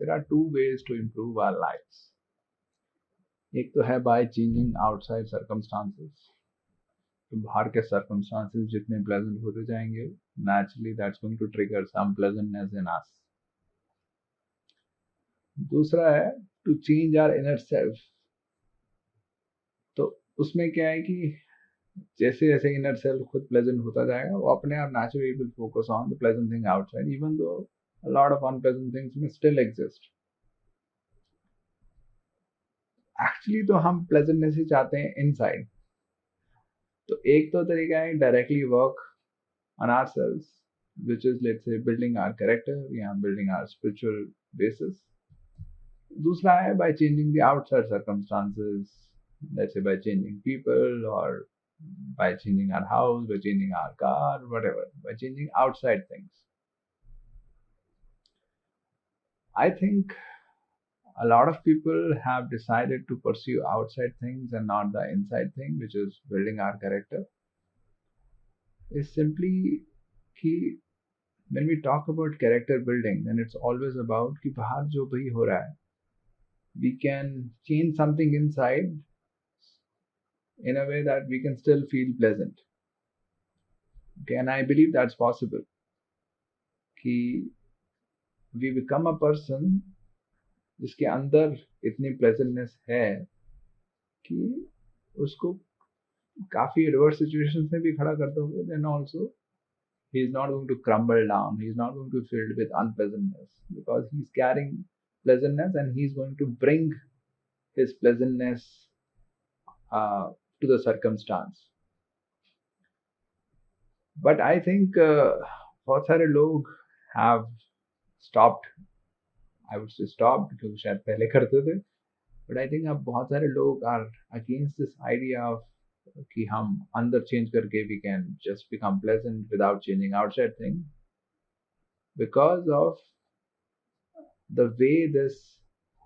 there are two ways to improve our lives. एक तो है by changing outside circumstances. तो बाहर के circumstances जितने pleasant होते जाएंगे, naturally that's going to trigger some pleasantness in us. दूसरा है to change our inner self. तो उसमें क्या है कि जैसे जैसे इनर सेल्फ खुद प्लेजेंट होता जाएगा, वो अपने आप naturally will focus on the pleasant thing outside, even though a lot of unpleasant things may still exist. Actually तो हम प्लेजेंटनेस ही चाहते हैं इनसाइड. तो एक तो तरीका है directly work on ourselves, which is let's say building our character या building our spiritual basis. दूसरा है by changing the outside circumstances, let's say by changing people or by changing our house, by changing our car, whatever, by changing outside things. I think a lot of people have decided to pursue outside things and not the inside thing, which is building our character. Is simply कि when we talk about character building, then it's always about कि बाहर जो भी हो रहा है, we can change something inside in a way that we can still feel pleasant. Okay, and I believe that's possible. कि we become a person जिसके अंदर इतनी प्लेजेंटनेस है कि उसको काफी रिवर्स सिचुएशंस में भी खड़ा कर दोगे, then also he is not going to crumble down, he is not going to be filled with unpleasantness, because he is carrying pleasantness and he is going to bring his pleasantness to the circumstance. But I think बहुत सारे लोग have stopped, I would say stopped क्योंकि शायद पहले करते थे, but I think अब बहुत सारे लोग are against this idea of कि हम अंदर चेंज करके we can just become pleasant without changing outside thing, because of the way this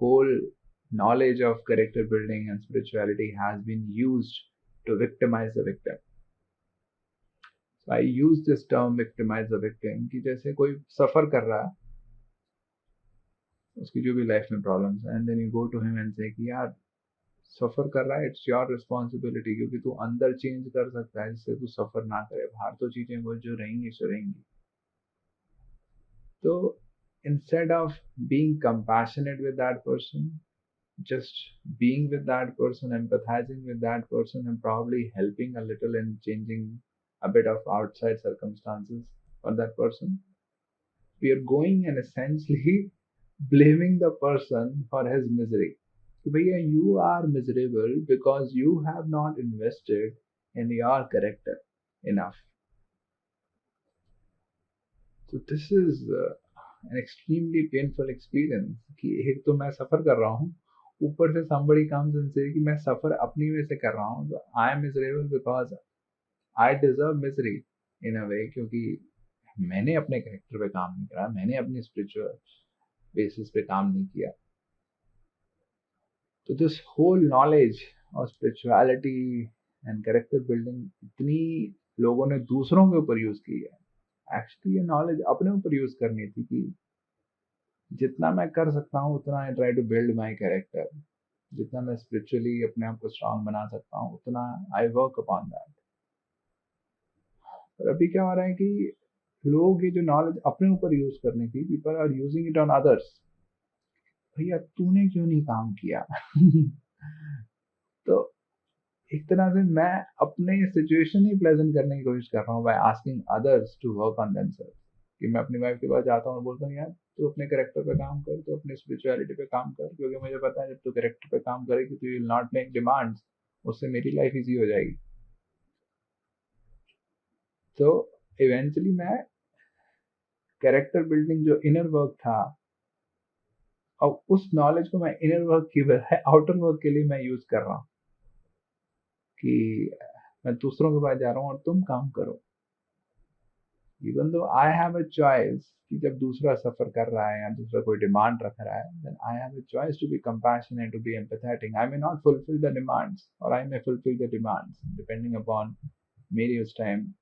whole knowledge of character building and spirituality has been used to victimize the victim. So I use this term victimize the victim कि जैसे कोई सफर कर रहा है, उसकी जो भी life में प्रॉब्लम्स हैं, and then you go to him and say कि यार सफर कर रहा है, इट्स योर रिस्पॉन्सिबिलिटी, क्योंकि तू अंदर चेंज कर सकता है जिससे तू सफर ना करे, बाहर तो चीजें वो जो रहेंगी सो रहेंगी. तो instead of being compassionate with that person, just being with that person, empathizing with that person, and probably helping a little in changing a bit of outside circumstances for that person, we are going and essentially blaming the person for his misery. Bhaiya, you are miserable because you have not invested in your character enough. So this is an extremely painful experience कि एक तो मैं सफर कर रहा हूँ, ऊपर से somebody comes and say कि मैं सफर अपनी वजह से कर रहा हूँ, तो I am miserable because I deserve misery in a way, क्योंकि मैंने अपने कैरेक्टर पे काम नहीं करा, मैंने अपनी स्पिरिचुअल बेसिस पे काम नहीं किया. तो this whole knowledge of spirituality and character building इतनी लोगों ने दूसरों के ऊपर यूज की है. एक्चुअली ये नॉलेज अपने ऊपर यूज करनी थी कि जितना मैं कर सकता हूँ उतना I try to build my character, जितना मैं स्पिरिचुअली अपने आप को स्ट्रांग बना सकता हूँ उतना आई वर्क अपॉन दैट. पर अभी क्या हो रहा है कि लोग ये जो नॉलेज अपने ऊपर यूज करनी थी, people are using it on others. भैया तूने क्यों नहीं काम किया? तो एक तरह से मैं अपने सिचुएशन ही प्लेजेंट करने की कोशिश कर रहा हूँ by asking others to work on themselves. कि मैं अपनी वाइफ के पास जाता हूँ और बोलता हूँ यार तू अपने कैरेक्टर पे काम कर, तू अपनी स्पिरिचुअलिटी पे काम कर, क्योंकि मुझे पता है जब तू कैरेक्टर पे काम करेगी तो you will not make demands, उससे मेरी लाइफ इजी हो जाएगी. तो इवेंचुअली मैं कैरेक्टर बिल्डिंग जो इनर वर्क था, और उस नॉलेज को मैं इनर वर्क की बजाय आउटर वर्क के लिए मैं यूज कर रहा हूँ कि मैं दूसरों के पास जा रहा हूँ और तुम काम करो. Even though I have a choice कि जब दूसरा सफर कर रहा है या दूसरा कोई डिमांड रख रहा है, then I have a choice to be compassionate, to be empathetic. I may not fulfil the demands और I may fulfil the demands depending upon मेरी उस टाइम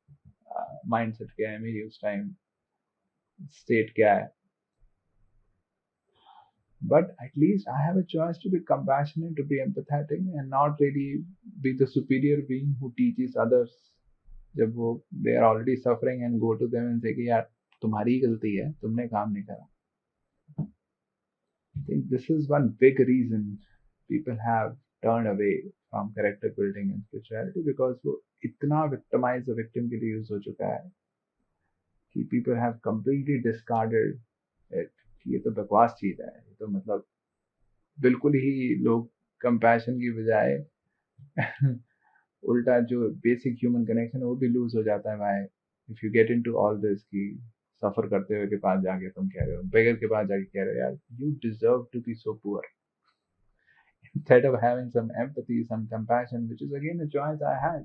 माइंडसेट क्या है, मेरी उस टाइम स्टेट क्या है. But at least I have a choice to be compassionate, to be empathetic, and not really be the superior being who teaches others. जब वो they are already suffering and go to them and say कि यार तुम्हारी ही गलती है, तुमने काम नहीं करा. I think this is one big reason people have turned away from character building and spirituality, because वो इतना victimize the victim के लिए use हो चुका है कि people have completely discarded it. कि ये तो बकवास चीज है, ये तो मतलब बिल्कुल ही लोग कंपैशन की बजाय उल्टा जो बेसिक ह्यूमन कनेक्शन है वो भी लूज हो जाता है. भाई if you get into all this कि सफर करते हुए के पास जाके तुम कह रहे हो, बेगर के पास जाके कह रहे हो यार you deserve to be so poor, instead of having some empathy, some compassion, which is again a choice I had,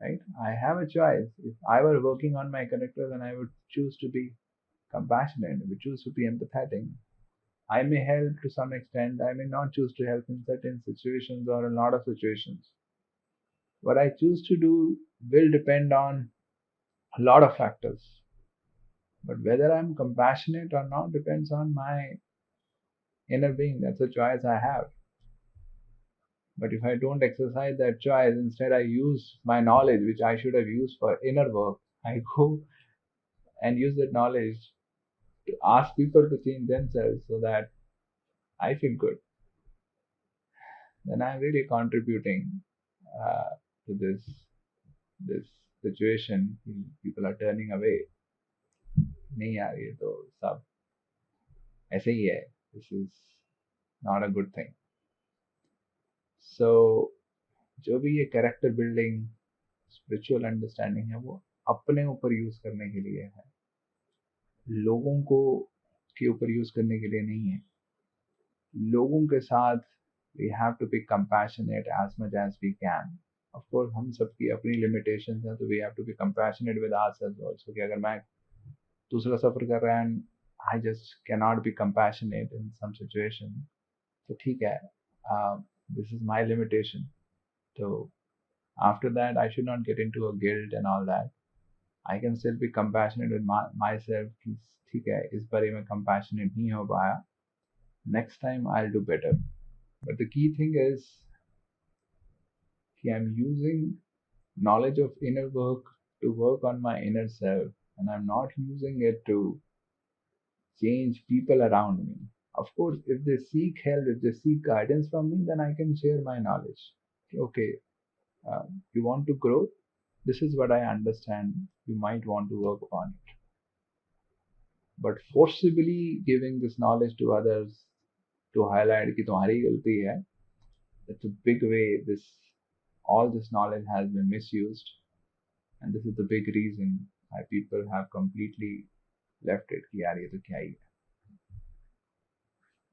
right? I have a choice. If I were working on my character, then I would choose to be compassionate, I would choose to be empathetic. I may help to some extent, I may not choose to help in certain situations or a lot of situations. What I choose to do will depend on a lot of factors. But whether I'm compassionate or not depends on my inner being. That's a choice I have. But if I don't exercise that choice, instead I use my knowledge, which I should have used for inner work, I go and use that knowledge to ask people to change themselves so that I feel good. Then I'm really contributing to this situation. People are turning away. नहीं यार ये तो सब ऐसे ही है. This is not a good thing. So जो भी ये कैरेक्टर बिल्डिंग स्पिरिचुअल अंडरस्टैंडिंग है वो अपने ऊपर यूज करने के लिए है, लोगों को के ऊपर यूज करने के लिए नहीं है. लोगों के साथ we have to be compassionate as much as we can. Of course हम सबकी अपनी limitations हैं, तो we have to be compassionate with ourselves also. कि अगर मैं दूसरा सफर कर रहा है and I just cannot be compassionate in some situation, तो ठीक है, this is my limitation. So after that I should not get into a guilt and all that. I can still be compassionate with myself कि ठीक है इस बार मैं compassionate नहीं हो पाया, next time I'll do better. But the key thing is I'm using knowledge of inner work to work on my inner self, and I'm not using it to change people around me. Of course, if they seek help, if they seek guidance from me, then I can share my knowledge. Okay, you want to grow? This is what I understand. You might want to work upon it. But forcibly giving this knowledge to others to highlight कि तुम्हारी गलती है, that's a big way all this knowledge has been misused, and this is the big reason why people have completely left it कि यार ये तो क्या ही है.